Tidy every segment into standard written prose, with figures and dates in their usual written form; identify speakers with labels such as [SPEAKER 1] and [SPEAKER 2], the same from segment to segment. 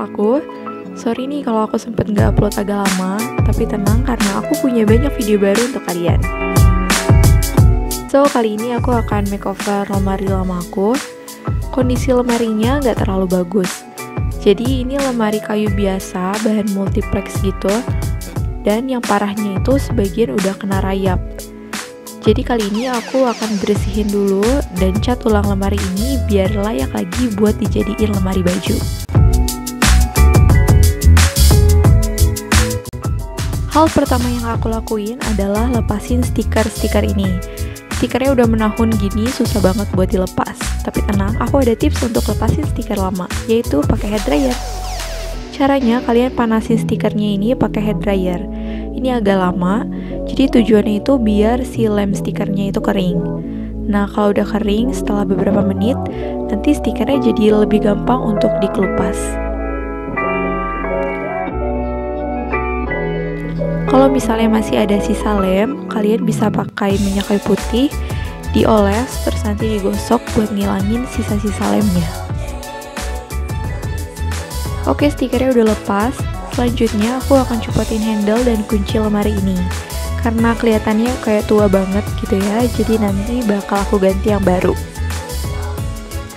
[SPEAKER 1] aku. Sorry nih kalau aku sempet nggak upload agak lama, tapi tenang karena aku punya banyak video baru untuk kalian. So, kali ini aku akan makeover lemari lama aku. Kondisi lemarinya nggak terlalu bagus. Jadi ini lemari kayu biasa, bahan multiplex gitu. Dan yang parahnya itu sebagian udah kena rayap. Jadi kali ini aku akan bersihin dulu dan cat ulang lemari ini biar layak lagi buat dijadiin lemari baju. Hal pertama yang aku lakuin adalah lepasin stiker-stiker ini. Stikernya udah menahun gini, susah banget buat dilepas. Tapi tenang, aku ada tips untuk lepasin stiker lama, yaitu pakai hair dryer. Caranya, kalian panasin stikernya ini pakai hair dryer. Ini agak lama, jadi tujuannya itu biar si lem stikernya itu kering. Nah, kalau udah kering, setelah beberapa menit, nanti stikernya jadi lebih gampang untuk dikelupas. Kalau misalnya masih ada sisa lem, kalian bisa pakai minyak kayu putih, dioles, terus nanti digosok buat ngilangin sisa-sisa lemnya. Oke, stikernya udah lepas. Selanjutnya aku akan copotin handle dan kunci lemari ini. Karena kelihatannya kayak tua banget gitu ya, jadi nanti bakal aku ganti yang baru.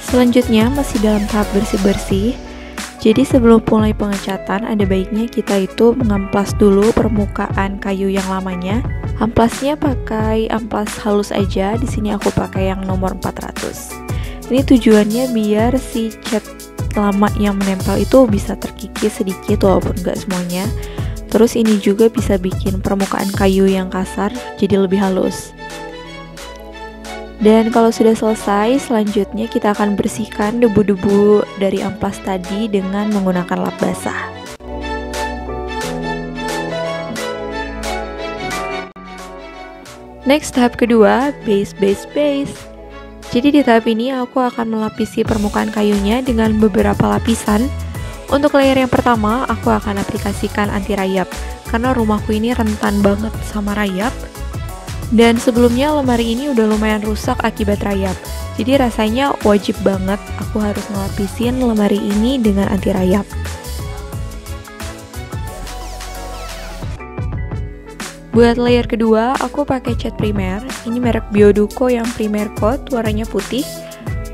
[SPEAKER 1] Selanjutnya masih dalam tahap bersih-bersih. Jadi sebelum mulai pengecatan, ada baiknya kita itu mengamplas dulu permukaan kayu yang lamanya. Amplasnya pakai amplas halus aja. Di sini aku pakai yang nomor 400. Ini tujuannya biar si cat lama yang menempel itu bisa terkikis sedikit walaupun nggak semuanya. Terus ini juga bisa bikin permukaan kayu yang kasar jadi lebih halus. Dan kalau sudah selesai, selanjutnya kita akan bersihkan debu-debu dari amplas tadi dengan menggunakan lap basah. Next, tahap kedua, base. Jadi di tahap ini aku akan melapisi permukaan kayunya dengan beberapa lapisan. Untuk layer yang pertama, aku akan aplikasikan anti rayap, karena rumahku ini rentan banget sama rayap. Dan sebelumnya lemari ini udah lumayan rusak akibat rayap. Jadi rasanya wajib banget aku harus ngelapisin lemari ini dengan anti rayap. Buat layer kedua, aku pakai cat primer. Ini merek Bioduco yang primer coat, warnanya putih.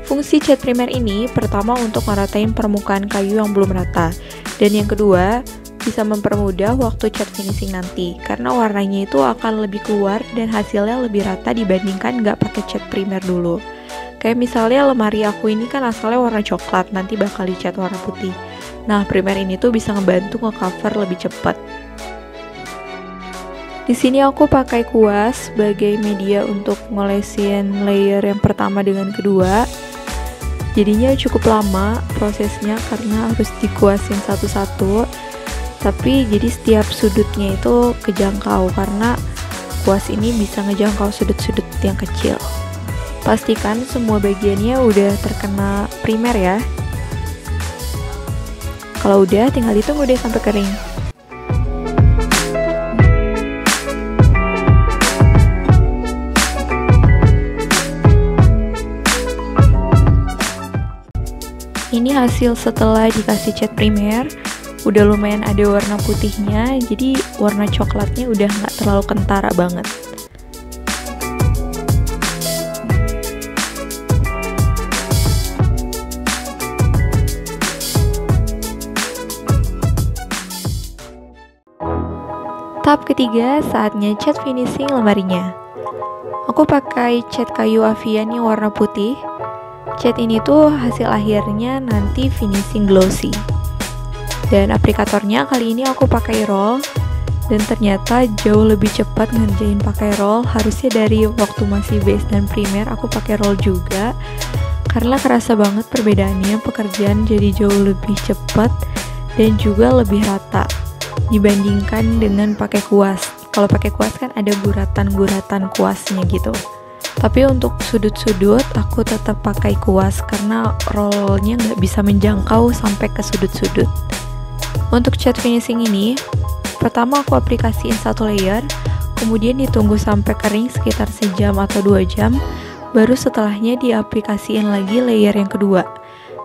[SPEAKER 1] Fungsi cat primer ini pertama untuk meratain permukaan kayu yang belum rata. Dan yang kedua, bisa mempermudah waktu cat finishing nanti, karena warnanya itu akan lebih keluar dan hasilnya lebih rata dibandingkan nggak pakai cat primer dulu. Kayak misalnya lemari aku ini kan asalnya warna coklat, nanti bakal dicat warna putih. Nah, primer ini tuh bisa ngebantu nge-cover lebih cepat. Di sini aku pakai kuas sebagai media untuk ngolesin layer yang pertama dengan kedua. Jadinya cukup lama prosesnya karena harus dikuasin satu-satu. Tapi jadi setiap sudutnya itu kejangkau karena kuas ini bisa ngejangkau sudut-sudut yang kecil. Pastikan semua bagiannya udah terkena primer ya. Kalau udah, tinggal ditunggu deh sampai kering. Ini hasil setelah dikasih cat primer. Udah lumayan ada warna putihnya, jadi warna coklatnya udah nggak terlalu kentara banget. Tahap ketiga, saatnya cat finishing lemarinya. Aku pakai cat kayu Avian yang warna putih. Cat ini tuh hasil akhirnya nanti finishing glossy. Dan aplikatornya kali ini aku pakai roll. Dan ternyata jauh lebih cepat ngerjain pakai roll. Harusnya dari waktu masih base dan primer aku pakai roll juga. Karena kerasa banget perbedaannya, pekerjaan jadi jauh lebih cepat dan juga lebih rata dibandingkan dengan pakai kuas. Kalau pakai kuas kan ada guratan-guratan kuasnya gitu. Tapi untuk sudut-sudut aku tetap pakai kuas karena rollnya nggak bisa menjangkau sampai ke sudut-sudut. Untuk cat finishing ini, pertama aku aplikasiin satu layer, kemudian ditunggu sampai kering sekitar sejam atau 2 jam, baru setelahnya diaplikasiin lagi layer yang kedua.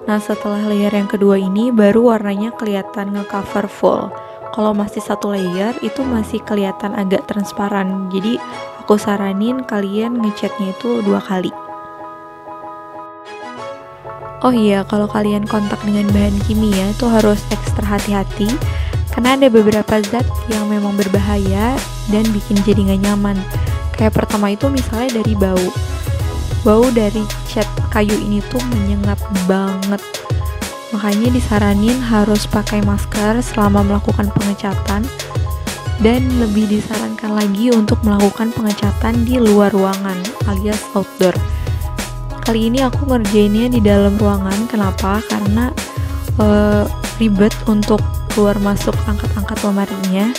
[SPEAKER 1] Nah, setelah layer yang kedua ini baru warnanya kelihatan ngecover full. Kalau masih satu layer itu masih kelihatan agak transparan. Jadi aku saranin kalian ngecatnya itu 2 kali. Oh iya, kalau kalian kontak dengan bahan kimia itu harus ekstra hati-hati karena ada beberapa zat yang memang berbahaya dan bikin jadi gak nyaman. Kayak pertama itu misalnya dari bau. Bau dari cat kayu ini tuh menyengat banget. Makanya disaranin harus pakai masker selama melakukan pengecatan, dan lebih disarankan lagi untuk melakukan pengecatan di luar ruangan alias outdoor. Kali ini aku ngerjainnya di dalam ruangan. Kenapa? Karena ribet untuk keluar masuk angkat-angkat lemarinya.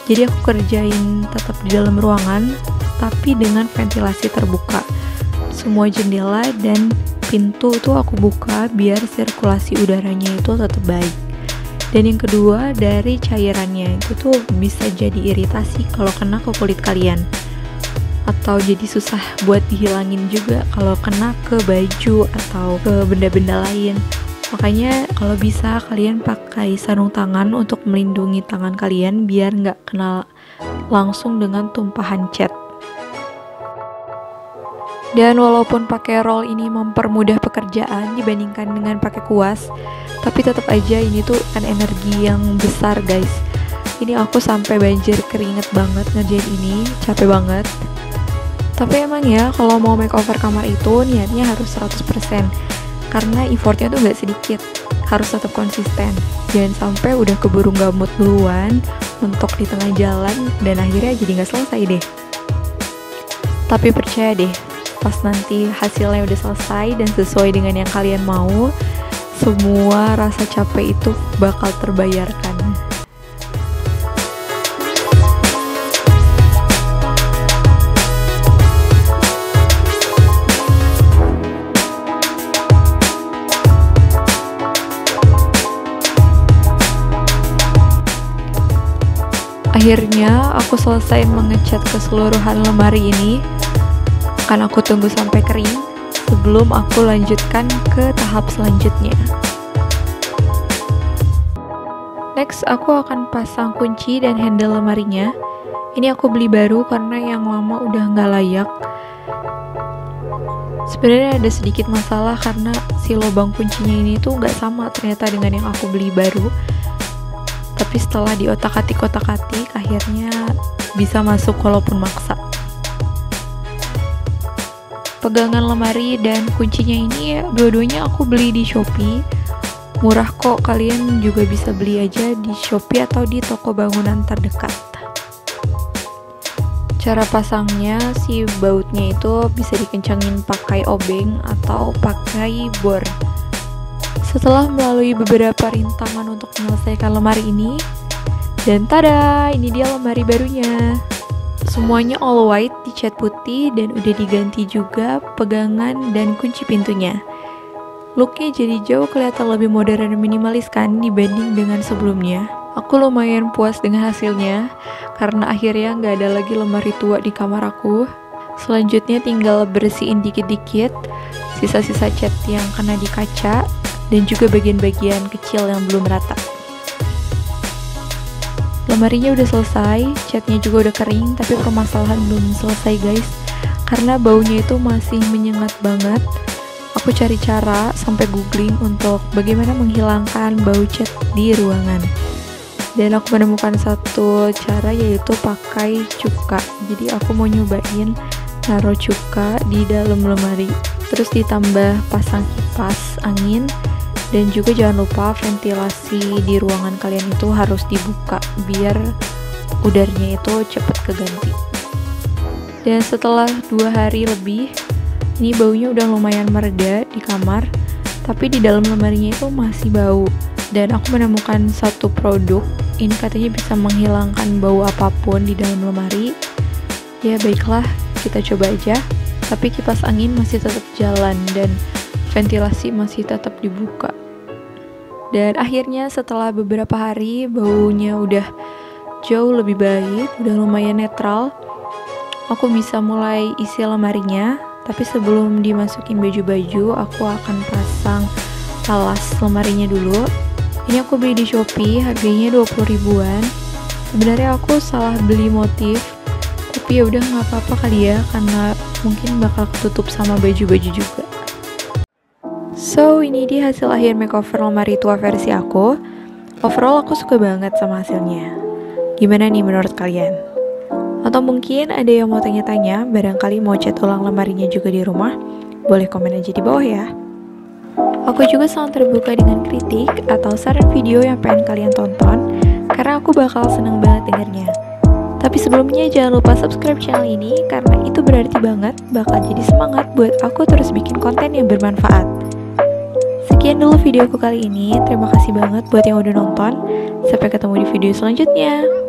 [SPEAKER 1] Jadi aku kerjain tetap di dalam ruangan tapi dengan ventilasi terbuka. Semua jendela dan pintu tuh aku buka biar sirkulasi udaranya itu tetap baik. Dan yang kedua, dari cairannya itu tuh bisa jadi iritasi kalau kena ke kulit kalian, atau jadi susah buat dihilangin juga kalau kena ke baju atau ke benda-benda lain. Makanya kalau bisa kalian pakai sarung tangan untuk melindungi tangan kalian biar nggak kena langsung dengan tumpahan cat. Dan walaupun pakai roll ini mempermudah pekerjaan dibandingkan dengan pakai kuas, tapi tetap aja ini tuh kan energi yang besar guys. Ini aku sampai banjir keringet banget ngerjain ini, capek banget. Tapi emang ya kalau mau makeover kamar itu niatnya harus 100%, karena effortnya tuh gak sedikit, harus tetap konsisten. Jangan sampai udah keburu gak mood duluan untuk di tengah jalan dan akhirnya jadi gak selesai deh. Tapi percaya deh, pas nanti hasilnya udah selesai dan sesuai dengan yang kalian mau, semua rasa capek itu bakal terbayarkan. Akhirnya aku selesai mengecat keseluruhan lemari ini. Akan aku tunggu sampai kering sebelum aku lanjutkan ke tahap selanjutnya. Next, aku akan pasang kunci dan handle lemarinya. Ini aku beli baru karena yang lama udah nggak layak. Sebenarnya ada sedikit masalah karena si lubang kuncinya ini tuh nggak sama ternyata dengan yang aku beli baru. Tapi setelah diotak-atik akhirnya bisa masuk walaupun maksa. Pegangan lemari dan kuncinya ini dua-duanya aku beli di Shopee. Murah kok, kalian juga bisa beli aja di Shopee atau di toko bangunan terdekat. Cara pasangnya, si bautnya itu bisa dikencangin pakai obeng atau pakai bor. Setelah melalui beberapa rintangan untuk menyelesaikan lemari ini, dan tada, ini dia lemari barunya. Semuanya all white, dicat putih, dan udah diganti juga pegangan dan kunci pintunya. Looknya jadi jauh kelihatan lebih modern dan minimalis kan dibanding dengan sebelumnya. Aku lumayan puas dengan hasilnya, karena akhirnya nggak ada lagi lemari tua di kamar aku. Selanjutnya tinggal bersihin dikit-dikit sisa-sisa cat yang kena di kaca, dan juga bagian-bagian kecil yang belum rata. Lemarinya udah selesai, catnya juga udah kering, tapi permasalahan belum selesai guys, karena baunya itu masih menyengat banget. Aku cari cara sampai googling untuk bagaimana menghilangkan bau cat di ruangan. Dan aku menemukan satu cara, yaitu pakai cuka. Jadi aku mau nyobain naruh cuka di dalam lemari, terus ditambah pasang kipas angin. Dan juga jangan lupa ventilasi di ruangan kalian itu harus dibuka biar udaranya itu cepat keganti. Dan setelah 2 hari lebih, ini baunya udah lumayan mereda di kamar, tapi di dalam lemarinya itu masih bau. Dan aku menemukan satu produk, ini katanya bisa menghilangkan bau apapun di dalam lemari. Ya baiklah, kita coba aja. Tapi kipas angin masih tetap jalan dan ventilasi masih tetap dibuka. Dan akhirnya setelah beberapa hari baunya udah jauh lebih baik, udah lumayan netral. Aku bisa mulai isi lemarinya, tapi sebelum dimasukin baju-baju, aku akan pasang alas lemarinya dulu. Ini aku beli di Shopee, harganya 20 ribuan. Sebenarnya aku salah beli motif, tapi ya udah nggak apa-apa kali ya, karena mungkin bakal ketutup sama baju-baju juga. So, ini dia hasil akhir makeover lemari tua versi aku. Overall aku suka banget sama hasilnya. Gimana nih menurut kalian? Atau mungkin ada yang mau tanya-tanya, barangkali mau cat ulang lemarinya juga di rumah? Boleh komen aja di bawah ya. Aku juga sangat terbuka dengan kritik atau saran video yang pengen kalian tonton, karena aku bakal seneng banget dengernya. Tapi sebelumnya jangan lupa subscribe channel ini, karena itu berarti banget bakal jadi semangat buat aku terus bikin konten yang bermanfaat. Sekian dulu videoku kali ini, terima kasih banget buat yang udah nonton. Sampai ketemu di video selanjutnya.